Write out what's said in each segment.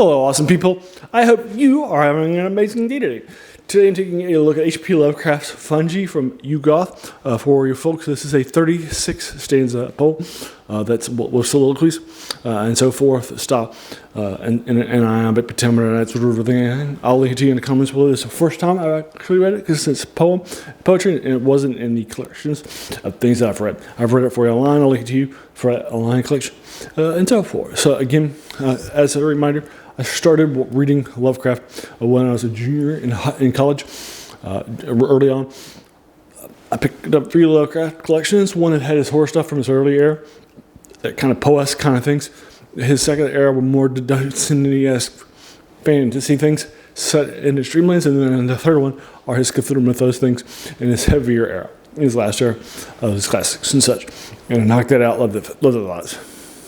Hello, awesome people. I hope you are having an amazing day today. Today I'm taking a look at H.P. Lovecraft's Fungi from Yuggoth. For you folks, this is a 36 stanza poem. That's with soliloquies and so forth, style, and iambic pentameter, and that sort of thing. I'll link it to you in the comments below. This is the first time I've actually read it because it's poetry, and it wasn't in the collections of things that I've read. I've read it for you online. I'll link it to you for an online collection and so forth. So again, as a reminder, I started reading Lovecraft when I was a junior in college. Early on, I picked up 3 Lovecraft collections. One that had his horror stuff from his early era, that kind of poesque kind of things. His second era were more Destiny-esque fantasy things set in the streamlands, and then the third one are his Cthulhu Mythos things in his heavier era, in his last era of his classics and such. And I knocked that out, loved it a lot.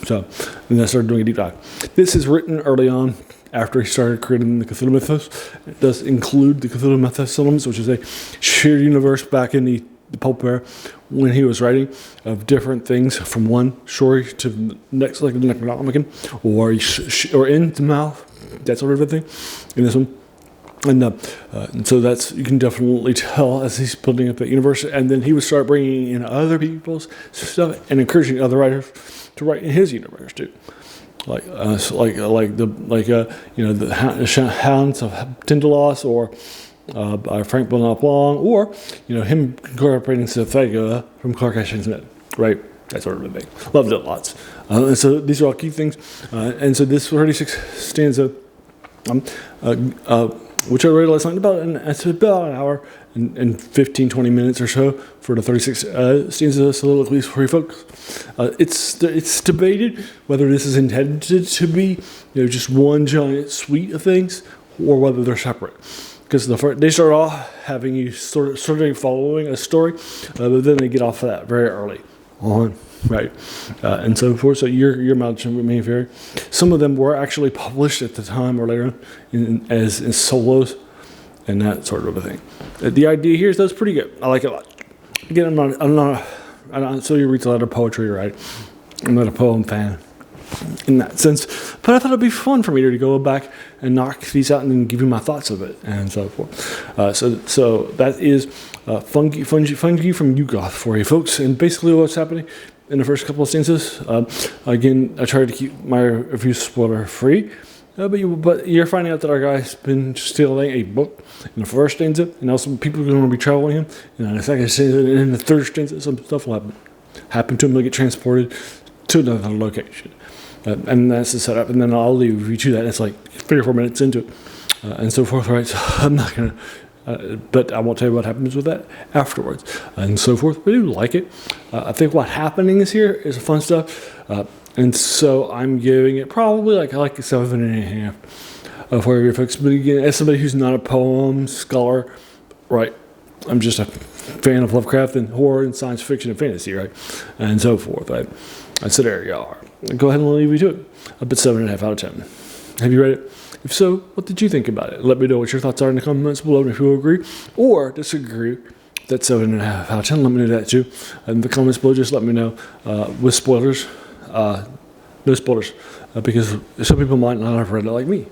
So, and then I started doing a deep dive. This is written early on after he started creating the Cthulhu Mythos. It does include the Cthulhu Mythos elements, which is a shared universe back in the pulp era when he was writing of different things from one story to the next, like the Necronomicon, or into mouth, that sort of a thing in this one. And so that's, you can definitely tell as he's building up that universe, and then he would start bringing in other people's stuff and encouraging other writers to write in his universe too, like the Hounds of Tindalos, or by Frank Belknap Long, or him incorporating Cthulhu from Clark Ashton Smith, right? That sort of thing. Loved it lots. And so these are all key things. And so this 36 stanza, which I read last night, it's about an hour and 15-20 minutes or so for the 36 stanza soliloquies for you folks. It's debated whether this is intended to be just one giant suite of things, or whether they're separate. Because they start off having you sort of following a story, but then they get off of that very early on, right? And so forth. So your mileage may vary. Some of them were actually published at the time or later as solos and that sort of a thing. The idea here is that's pretty good. I like it a lot. Again, I'm not so you read a lot of poetry, right? I'm not a poem fan in that sense, but I thought it'd be fun for me to go back and knock these out and then give you my thoughts of it and so forth. So that is fungi from Yuggoth for you folks, and basically what's happening in the first couple of stanzas. Again, I tried to keep my reviews spoiler free, but you're finding out that our guy's been stealing a book in the first stanza, and also people are going to be traveling him, and in the second stanza, and in the third stanza, some stuff will happen to him. He'll get transported to another location. And that's the setup, and then I'll leave you to that. It's like 3 or 4 minutes into it, and so forth, right? So I'm not going to, but I won't tell you what happens with that afterwards, and so forth. But I do like it. I think what happening is here is fun stuff, and so I'm giving it probably like a 7.5 for you folks. But again, as somebody who's not a poem scholar, right? I'm just a fan of Lovecraft and horror and science fiction and fantasy, right? And so forth, right? So there you are. Go ahead and leave you to it. I bet 7.5 out of 10. Have you read it? If so, what did you think about it? Let me know what your thoughts are in the comments below, and if you agree or disagree. That's 7.5 out of 10. Let me know that too. In the comments below, just let me know with spoilers. No spoilers, because some people might not have read it like me.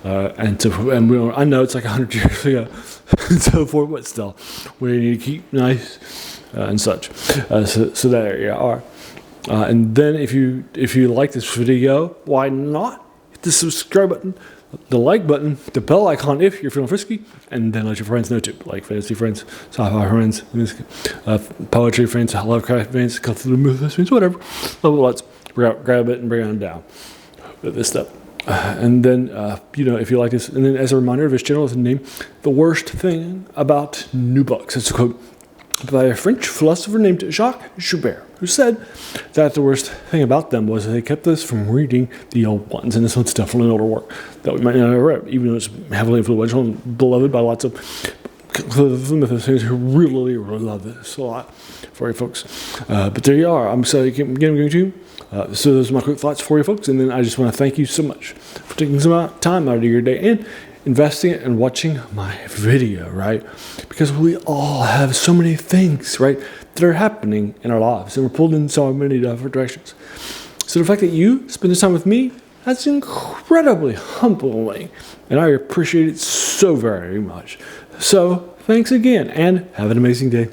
I know it's like 100 years ago, and so forth, but still, we need to keep nice and such. So there you are. And then if you like this video, why not hit the subscribe button, the like button, the bell icon if you're feeling frisky, and then let your friends know too, like fantasy friends, sci-fi friends, poetry friends, Lovecraft fans, Cthulhu Mythos fans, whatever. Let's grab it and bring them down with this stuff. And then, if you like this, and then as a reminder of his channel, is the name, The Worst Thing About New Books. It's a quote by a French philosopher named Jacques Joubert, who said that the worst thing about them was they kept us from reading the old ones. And this one's definitely an older work that we might not have read, even though it's heavily influential and beloved by lots of mythos fans who really, really love this a lot for you folks. But there you are. I'm so again going to. So those are my quick thoughts for you folks. And then I just want to thank you so much for taking some time out of your day and investing it and watching my video, right? Because we all have so many things, right, that are happening in our lives, and we're pulled in so many different directions. So the fact that you spend this time with me That's incredibly humbling, and I appreciate it so very much. So, thanks again, and have an amazing day.